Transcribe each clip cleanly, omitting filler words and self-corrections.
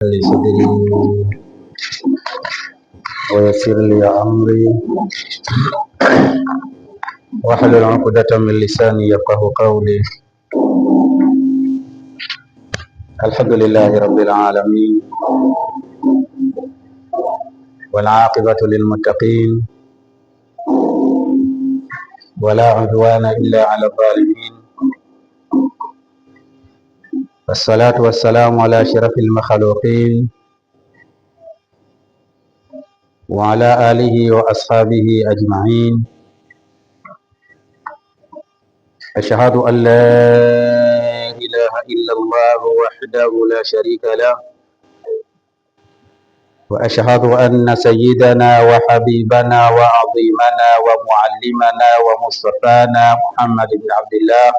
لي صدري ويسر لي أمري واحلل عقدة من لساني يفقهوا قولي. الحمد لله رب العالمين والعاقبة للمتقين ولا عدوان إلا على الظالمين، والصلاة والسلام على أشرف المخلوقين وعلى آله وأصحابه أجمعين. أشهد أن لا إله إلا الله وحده لا شريك له، وأشهد أن سيدنا وحبيبنا وعظيمنا ومعلمنا ومصطفانا محمد بن عبد الله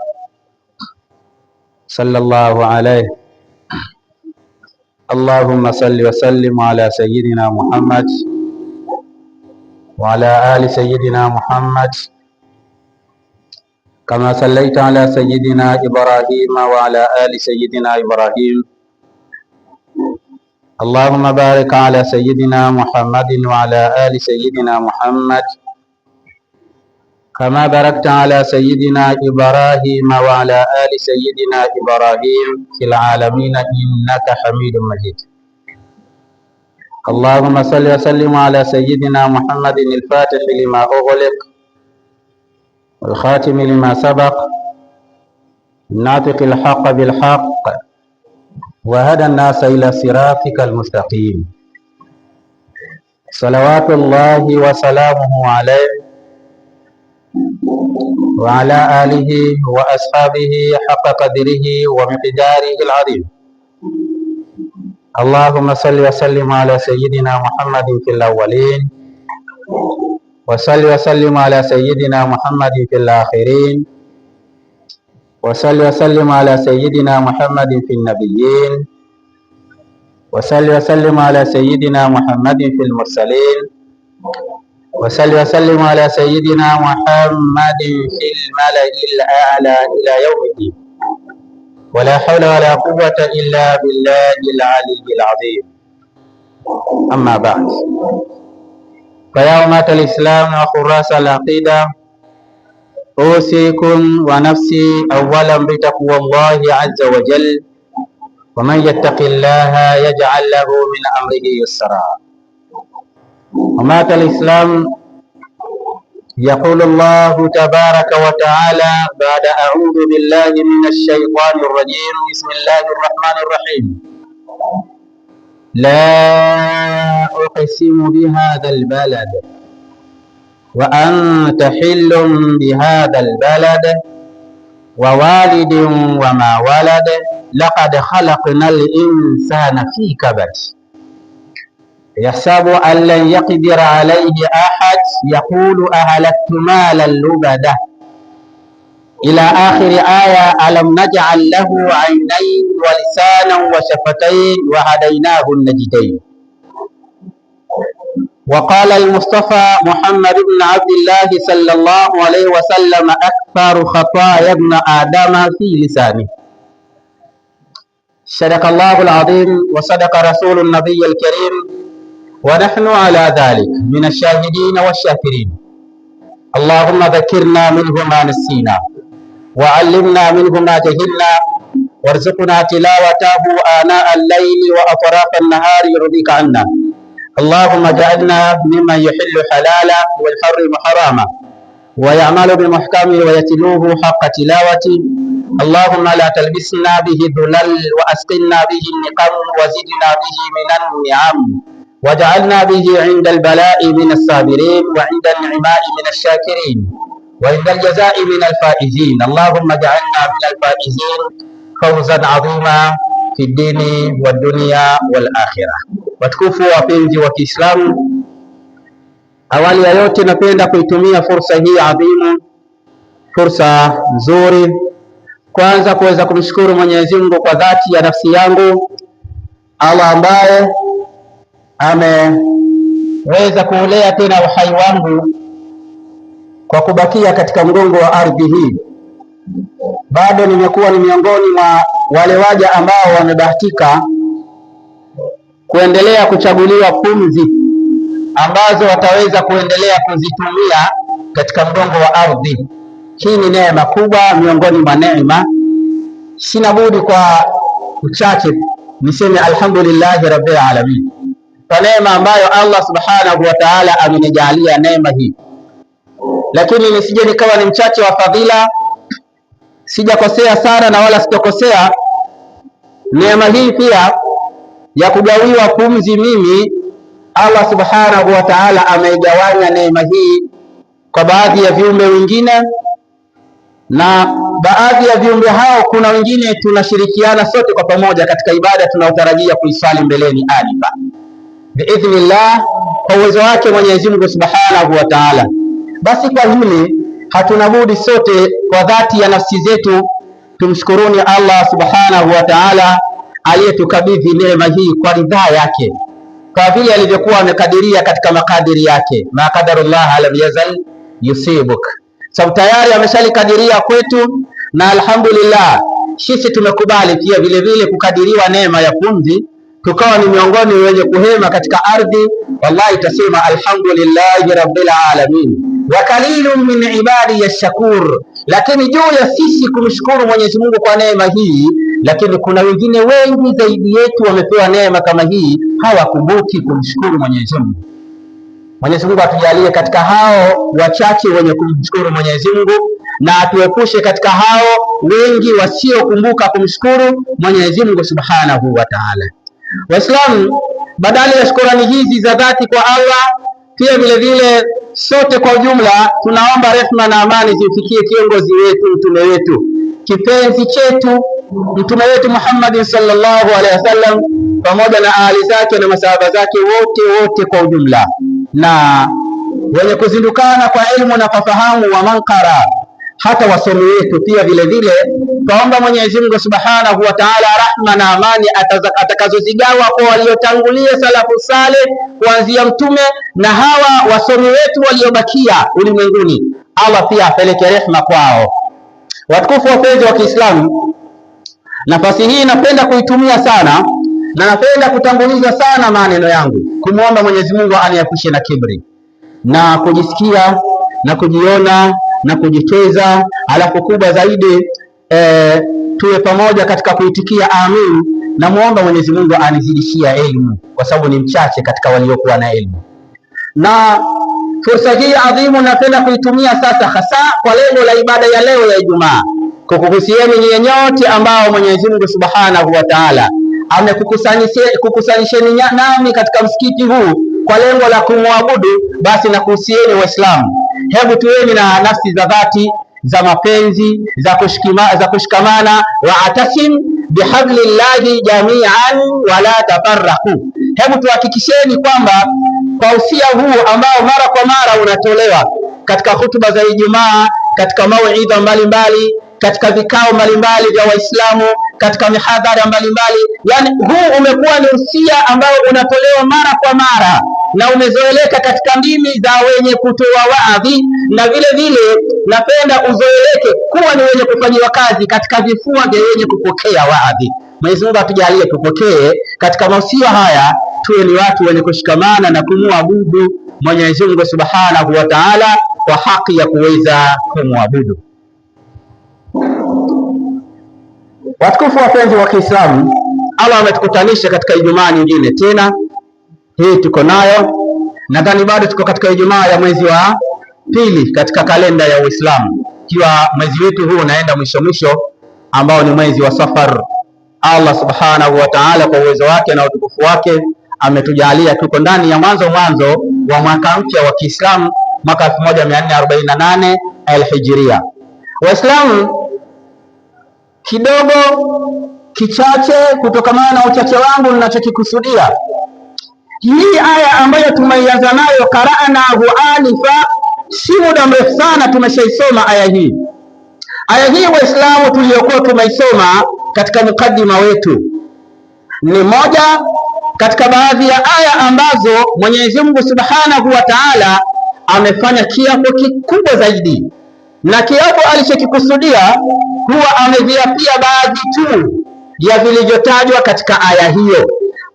صلى الله عليه. اللهم صل وسلم على سيدنا محمد وعلى آل سيدنا محمد كما صليت على سيدنا إبراهيم وعلى آل سيدنا إبراهيم. اللهم بارك على سيدنا محمد وعلى آل سيدنا محمد كما باركت على سيدنا إبراهيم وعلى آل سيدنا إبراهيم في العالمين إنك حميد مجيد. اللهم صل وسلم على سيدنا محمد الفاتح لما أغلق والخاتم لما سبق ناطق الحق بالحق وهدى الناس إلى صراطك المستقيم. صلوات الله وسلامه عليه وعلى آله وأصحابه حق قدره ومقداره العظيم. اللهم صل وسلم على سيدنا محمد في الأولين وصل وسلم على سيدنا محمد في الآخرين وصل وسلم على سيدنا محمد في النبيين وصل وسلم على سيدنا محمد في المرسلين وصل وسلم على سيدنا محمد في الملأ الأعلى إلى يوم الدين. ولا حول ولا قوة إلا بالله العلي العظيم. أما بعد، فيا أمة الإسلام وحراس العقيدة، أوصيكم ونفسي أولا بتقوى الله عز وجل، ومن يتق الله يجعل له من أمره يسرا. أمة الإسلام، يقول الله تبارك وتعالى بعد أعوذ بالله من الشيطان الرجيم: بسم الله الرحمن الرحيم. لا أقسم بهذا البلد وأنت حل بهذا البلد ووالد وما ولد لقد خلقنا الإنسان في كبد يحسب أن لن يقدر عليه أحد يقول أهلكت مالا لبدا إلى آخر آية. ألم نجعل له عينين ولسانا وشفتين وهديناه النجدين. وقال المصطفى محمد بن عبد الله صلى الله عليه وسلم: أكثر خطايا ابن آدم في لسانه. صدق الله العظيم وصدق رسول النبي الكريم، ونحن على ذلك من الشاهدين والشاكرين. اللهم ذكرنا منه ما نسينا وعلمنا منه ما جهلنا وارزقنا تلاوته آناء الليل وأطراف النهار يرضيك عنا. اللهم اجعلنا ممن يحل حلالا ويحرم حراما ويعمل بمحكمه ويتلوه حق تلاوته. اللهم لا تلبسنا به ذلل وأسقنا به النقم وزدنا به من النعم واجعلنا به عند البلاء من الصابرين وعند النعماء من الشاكرين وعند الجزاء من الفائزين. اللهم اجعلنا من الفائزين فوزا عظيما في الدين والدنيا والآخرة. Watukufu wapenzi wa Kiislamu, awali ya yote napenda kuitumia fursa hii adhimu, fursa nzuri, kwanza kuweza kumshukuru Mwenyezi Mungu kwa dhati ya nafsi yangu, Allah ambaye ameweza kuulea tena uhai wangu kwa kubakia katika mgongo wa ardhi hii. Bado nimekuwa ni miongoni mwa wale waja ambao wamebahatika kuendelea kuchaguliwa pumzi ambazo wataweza kuendelea kuzitumia katika mgongo wa ardhi. Hii ni neema kubwa miongoni mwa neema. Sina budi kwa uchache niseme alhamdulillahi rabbil alamin kwa neema ambayo Allah subhanahu wa ta'ala amenijalia neema hii, lakini nisije nikawa ni mchache wa fadhila. Sijakosea sana na wala sitokosea. Neema hii pia ya kugawiwa pumzi, mimi Allah subhanahu wa ta'ala ameigawanya neema hii kwa baadhi ya viumbe wengine, na baadhi ya viumbe hao kuna wengine tunashirikiana sote kwa pamoja katika ibada tunayotarajia kuiswali mbeleni anifa biidhnillah, kwa uwezo wake Mwenyezi Mungu subhanahu wa ta'ala. Basi kwa hili hatuna budi sote kwa dhati ya nafsi zetu tumshukuruni Allah subhanahu wa ta'ala aliyetukabidhi neema hii kwa ridhaa yake, kwa vile alivyokuwa amekadiria katika makadiri yake. Ma qadarullah lam yazal yusibuk, sababu tayari ameshalikadiria kwetu, na alhamdulillah sisi tumekubali pia vile vile kukadiriwa neema ya pumzi, tukawa ni miongoni wenye kuhema katika ardhi. Wallahi tasema alhamdulillahi rabbil alamin wa qalilun min ibadi yashkur. Lakini juu ya sisi kumshukuru Mwenyezi Mungu kwa neema hii, lakini kuna wengine wengi zaidi yetu wamepewa neema kama hii, hawakumbuki kumshukuru Mwenyezi Mungu. Mwenyezi Mungu atujalie katika hao wachache wenye kumshukuru Mwenyezi Mungu, na atuepushe katika hao wengi wasiokumbuka kumshukuru Mwenyezi Mungu subhanahu wa ta'ala. Waislamu, badala ya shukrani hizi za dhati kwa Allah, pia vile vile sote kwa ujumla tunaomba rehema na amani zimfikie kiongozi wetu, mtume wetu, kipenzi chetu, mtume wetu Muhammad sallallahu alaihi wasallam, pamoja na ahli zake na masahaba zake wote kwa ujumla, na wenye kuzindukana kwa elimu na kufahamu wa mankara, hata wasomi wetu pia vile vile. Tuomba Mwenyezi Mungu subhanahu wa ta'ala rahma na amani atakazozigawa kwa waliotangulia salafu saleh kuanzia mtume na hawa wasomi wetu waliobakia ulimwenguni, Allah pia apeleke rehma kwao. Watukufu wapenzi wa Kiislamu, nafasi hii napenda kuitumia sana na napenda kutanguliza sana maneno yangu kumwomba Mwenyezi Mungu aniepushe na kibri na kujisikia na kujiona na kujitweza, alafu kubwa zaidi tuwe pamoja katika kuitikia amin, na muomba Mwenyezi Mungu anizidishia elimu, kwa sababu ni mchache katika waliokuwa na elimu. Na fursa hii adhimu napenda kuitumia sasa hasa kwa lengo la ibada ya leo ya Ijumaa, kukuhusieni nyinyi nyote ambao Mwenyezi Mungu subhanahu wa ta'ala amekukusanyisheni nami katika msikiti huu kwa lengo la kumwabudu. Basi na kuhusieni Waislamu, hebu tuweni na nafsi za dhati za mapenzi za kushikamana, wa'tasim bihablillahi jami'an wala tafarraqu. Hebu tuhakikisheni kwamba kwa usia huu ambao mara kwa mara unatolewa katika hutuba za Ijumaa, katika mauidha mbalimbali, katika vikao mbalimbali vya Waislamu, katika mihadhara mbalimbali, yani huu umekuwa ni usia ambao unatolewa mara kwa mara na umezoeleka katika ndimi za wenye kutoa waadhi, na vile vile napenda uzoeleke kuwa ni wenye kufanyiwa kazi katika vifua vya wenye kupokea waadhi. Mwenyezi Mungu atujalie tupokee katika mausia haya, tuwe ni watu wenye kushikamana na kumwabudu Mwenyezi Mungu subhanahu wa ta'ala kwa haki ya kuweza kumwabudu. Watukufu wapenzi wa Kiislamu, Allah ametukutanisha katika Ijumaa nyingine tena. Hii tuko nayo, nadhani bado tuko katika Ijumaa ya mwezi wa pili katika kalenda ya Uislamu, ikiwa mwezi wetu huu unaenda mwisho ambao ni mwezi wa Safar. Allah subhanahu wa ta'ala kwa uwezo wake na utukufu wake ametujalia tuko ndani ya mwanzo wa mwaka mpya wa Kiislamu, mwaka 1448 al-Hijria. Waislamu, kidogo kichache kutokamana na uchache wangu ninachokikusudia, hii aya ambayo tumeianza nayo qara'nahu anifa, si muda mrefu sana tumeshaisoma aya hii. Aya hii Waislamu tuliyokuwa tumeisoma katika mukaddima wetu ni moja katika baadhi ya aya ambazo Mwenyezi Mungu subhanahu wa ta'ala amefanya kiapo kikubwa zaidi, na kiapo alichokikusudia huwa ameviapia baadhi tu ya vilivyotajwa katika aya hiyo.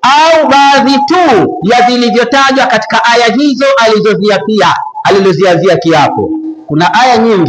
au baadhi tu ya zilivyotajwa katika aya hizo alizoziapia, alizoziazia kiapo. Kuna aya nyingi